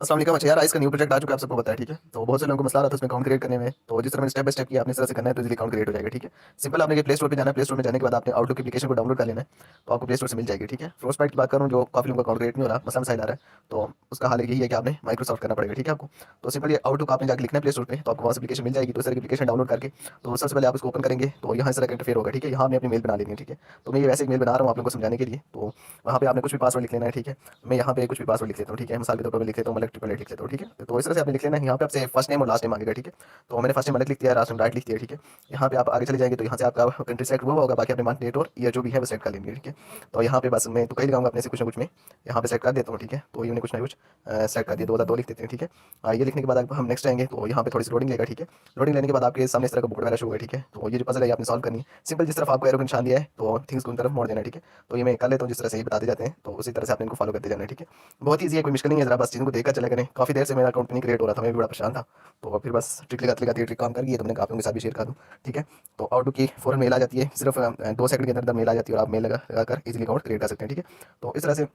अस्सलाम वालेकुम। अच्छा यार, इसका न्यू प्रोजेक्ट आ चुका है, आप सबको पता है, ठीक है। तो बहुत से लोगों को मसला आ रहा था उसमें अकाउंट क्रिएट करने में। तो जिस तरह मैंने स्टेप बाय स्टेप किया, आपने इस तरह से करना है तो इजीली अकाउंट क्रिएट हो जाएगा, ठीक है। सिंपल, आपने प्ले स्टोर पे जाना है। प्ले स्टोर में जाने के बाद आपने आउटलुक एप्लीकेशन को डाउनलोड कर लेना है, तो आपको प्ले स्टोर से मिल जाएगी, ठीक है। फ्रॉस्ट बाइट की बात करूँ, जो काफी लोगों का अकाउंट क्रिएट नहीं हो रहा, मसला मसाइल आ रहा है, तो उसका हाल यही है कि आपने माइक्रोसॉफ्ट करना पड़ेगा, ठीक है आपको। तो सिंपल ये आउटलुक आपने जाकर लिखना है प्ले स्टोर पे, तो आपको वहाँ से एप्लीकेशन मिल जाएगी। तो इस तरह की एप्लीकेशन डाउनलोड करके तो सबसे पहले आप इसको ओपन करेंगे, तो यहाँ इस तरह का इंटरफेयर होगा, ठीक है। यहाँ आपने अपनी मेल बना लेनी है, ठीक है। तो मैं ये वैसे एक मेल बना रहा हूँ आप लोगों को समझाने के लिए। तो वहाँ पे आपने कुछ भी पासवर्ड लिख लेना है, ठीक है। मैं यहाँ पे कुछ भी पासवर्ड लिख लेता हूँ, ठीक है। मिसाल के तौर पर मैं लिख लेता हूँ मलिक ट्रिपल एट लिख लेता हूँ, ठीक है। तो इस तरह से आपने लिख लेना है। यहाँ पे आपसे फर्स्ट नेम और लास्ट नेम मांगेगा, ठीक है। तो मैंने फर्स्ट नेम मलिक लिख दिया, लास्ट नेम राइट लिख दिया, ठीक है। यहाँ पे आप आगे चले जाएंगे तो यहाँ से आपका कंट्री सेलेक्ट हुआ होगा, बाकी अपने मंथ डेट और ईयर जो भी है वो सेट कर लेंगे, ठीक है। तो यहाँ पे बस मैं तो कहीं लगाऊंगा अपने से कुछ ना कुछ में यहाँ पे सेट कर देता हूँ, ठीक है। तो ये मैंने कुछ ना कुछ सेट कर दिया, 2002 लिख देते हैं, ठीक है। ये लिखने के बाद हम नेक्स्ट आएंगे, तो यहाँ पे थोड़ी सी लोडिंग लेगा, ठीक है। लोडिंग लेने के बाद आपके सामने इस तरह का बोर्ड वगैरह शो होगा, ठीक है। तो ये जो पजल है आपने सॉल्व करनी है। सिंपल, जिस तरफ आपको एरो का निशान दिया है तो थिंग्स को उन तरफ मोड़ देना है, ठीक है। तो ये मैं कर लेता हूँ जिस तरह से ये बताते जाते हैं, तो उसी तरह से आपने इनको फॉलो करते जाना है, ठीक है। बहुत ईजी है, कोई मुश्किल नहीं है, जरा बस चीज़ों को देखकर चले करें। काफ़ी देर से मेरा अकाउंट नहीं क्रिएट हो रहा था, मैं भी बड़ा परेशान था। तो फिर बस ट्रिक लगाते लगाते ट्रिक काम कर गई है, तो मैंने कहा आप लोगों के साथ भी शेयर कर दूँ, ठीक है। तो आउटलुक की फ़ौरन मेल आ जाती है, सिर्फ 2 सेकंड के अंदर अंदर मेल आ जाती है और आप मेल लगाकर इजीली अकाउंट क्रिएट कर सकते हैं, ठीक है। तो इस तरह से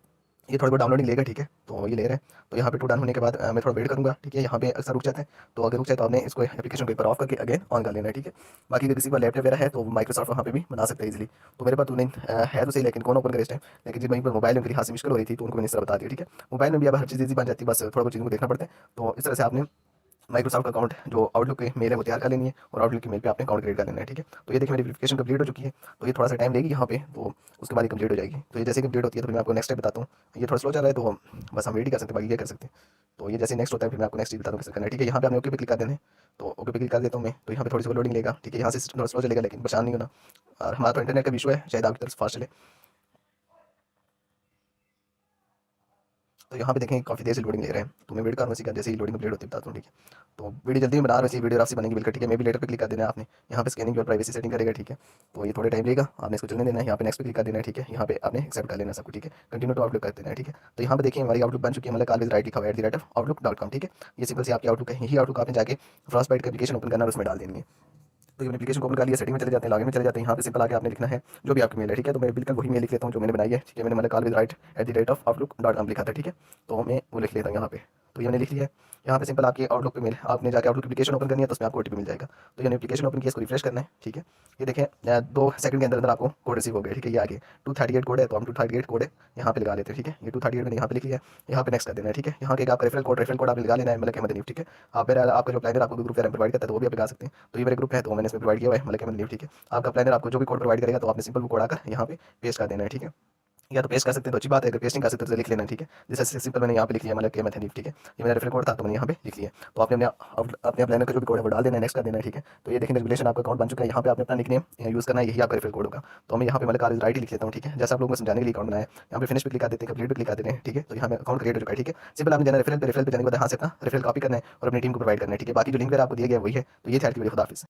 ये थोड़ी बहुत डाउनलोडिंग लेगा, ठीक है। तो ये ले रहे हैं, तो यहाँ पे टू डन होने के बाद मैं थोड़ा वेट करूँगा, ठीक है। यहाँ पे अक्सर रुक जाते हैं, तो अगर रुक जाए तो आपने इसको एप्लीकेशन को एक बार ऑफ करके अगेन ऑन कर लेना है, ठीक है। बाकी अगर किसी का लैपटॉप वगैरह है तो माइक्रोसॉफ्ट वहाँ पे भी बना सकते हैं इजीली। तो मेरे पास तो नहीं है तो सही, लेकिन कौन ओपन करे इस टाइम। लेकिन जिन वहीं पर मोबाइल में मेरी हाथ से मुश्किल हो रही थी तो उनको मैंने इस तरह बता दिया, ठीक है। मोबाइल में भी अब हर चीज़ ईजी बन जाती है, बस थोड़ा बहुत चीज़ों को देखना पड़ता है। तो इस तरह से आपने माइक्रोसॉफ्ट अकाउंट जो आउटलुक की मेल है वो तैयार कर लेनी है और आउटलुक की मेल पे आपने अकाउंट क्रिएट कर लेना है, ठीक है। तो ये देखिए मेरी वेरिफिकेशन कंप्लीट हो चुकी है। तो ये थोड़ा सा टाइम लेगी यहाँ पे, तो उसके बाद ही कंप्लीट हो जाएगी। तो ये जैसे कंप्लीट होती है तो फिर मैं आपको नेक्स्ट स्टेप बताता हूँ। ये थोड़ा स्लो चल रहा है तो बस हम वेट ही कर सकते हैं, बाकी ये कर सकते हैं। तो ये जैसे नेक्स्ट होता है फिर मैं आपको नेक्स्ट चीज़ बता दूँ कैसे करना है, ठीक है। यहाँ पे आपने ओके पे क्लिक कर देना है, तो ओके पे क्लिक कर देता हूँ मैं। तो यहाँ पे थोड़ी सी लोडिंग लेगा, ठीक है। यहाँ से थोड़ा स्लो चलेगा, लेकिन परेशान नहीं होना। और हमारा तो इंटरनेट का इशू है, शायद आपकी तरफ फास्ट चले। तो यहाँ पे देखें काफ़ी देर से लोडिंग ले रहे हैं, तो मैं वेट कर रहा हूँ इसी का, जैसे ही लोडिंग कंप्लीट होती है बताता हूँ, ठीक है। तो वीडियो जल्दी में बना रहा हूँ, इसी वीडियो आपसे बनेगी बिल्कुल, ठीक है। मैं भी लेटर पे क्लिक कर देना है आपने। यहाँ पे स्कैनिंग और प्राइवेसी सेटिंग करेगा, ठीक है। तो ये थोड़े टाइम लेगा, आपने इसको चलने देना है। यहाँ पे नेक्स्ट पे क्लिक कर देना है, ठीक है। यहाँ पे आपने एक्सेप्ट कर लेना है सबको, ठीक है। कंटिन्यू टू आउटलुक कर देना है, ठीक है। तो यहाँ पे देखिए हमारी आउटलुक बन चुकी है, मतलब ऑलवेज राइट लिखा हुआ है @outlook.com, ठीक है। ये सिंपल सी आपकी आउटलुक है। यही आउटलुक आपने जाके फ्रॉस्टबाइट का एप्लीकेशन ओपन करना है और उसमें डाल देनी है। तो ये मैंने एप्लीकेशन को ओपन कर लिया, सेटिंग में चले जाते हैं, लॉगिन में चले जाते हैं। यहाँ पे सिंपल आके आपने लिखना है जो भी आपकी मेल है, ठीक है। तो मैं बिल्कुल वही मेल लिख लेता हूँ जो मैंने बनाई है, ठीक है। मैंने मतलब कॉल विद राइट @outlook.com लिखा था, ठीक है। तो मैं वो लिख लेता हूँ यहाँ पे। तो ये मैंने लिख लिया है। यहाँ पे सिंपल आपकी आउटलुक पे मेल, आपने जाके आउटलुक एप्लीकेशन ओपन करनी है तो उसमें आपको ओटीपी मिल जाएगा। तो ये एप्लीकेशन ओपन किया, इसको रिफ्रेश करना है, ठीक है। ये देखें 2 सेकंड के अंदर अंदर आपको कोड रिसीव हो गया, ठीक है। ये आगे 238 कोड है, तो हम 238 कोड है यहाँ पे लगा लेते हैं, ठीक है। ये 238 मैंने यहाँ पे लिख लिया है, यहाँ पे नेक्स्ट कर देना है, ठीक है। यहाँ के आपका रेफरल कोड आपने लगा लेना है, मतलब अहमद हनीफ, ठीक है। आप मेरा आपका जो प्लानर आपको ग्रुप प्रोवाइड करता है तो वो भी आप लगा सकते हैं। तो ये मेरे ग्रुप है तो मैंने इसमें प्रोवाइड किया हुआ है, मतलब अहमद हनीफ, ठीक है। आपका प्लानर आपको जो भी कोड प्रोवाइड करेगा तो आपने सिंपल वो कोड आकर यहाँ पे पेस्ट कर देना है, ठीक है। या तो पेस्ट कर सकते हैं तो अच्छी बात है, अगर पेस्ट नहीं कर सकते तो लिख लेना, ठीक है। जैसे सिंपल मैंने यहाँ पे लिख लिया, मतलब कि मैथनीफ, ठीक है। ये मेरा रेफरल कोड था तो मैंने यहाँ पे लिख लिया। तो आपने अपने प्लानर का जो भी कोड है वो डाल देना है, नेक्स्ट कर देना है, ठीक है। तो ये देखें रेगुलेशन आपका अकाउंट बन चुका है। यहाँ पे आपने अपना निकनेम यूज़ करना है, यही आपका रेफरल कोड होगा। तो मैं यहाँ पे मतलब कार राइट ही लिख लेता हूँ, ठीक है। जैसे आप लोगों को समझाने के लिए अकाउंट बनाया, यहाँ पे फिनिश पे क्लिक कर देते हैं, कंप्लीट पे क्लिक कर देते हैं, ठीक है। तो यहाँ पे अकाउंट क्रिएट हो चुका है, ठीक है। सिंपल आपने जाना रेफरल पे जाने के बाद यहाँ से अपना रेफरल कॉपी करना है और अपनी टीम को प्रोवाइड करना है, ठीक है। बाकी जो लिंक आपको दिया गया वही है। तो ये था आज की वीडियो, खुदा हाफिज़।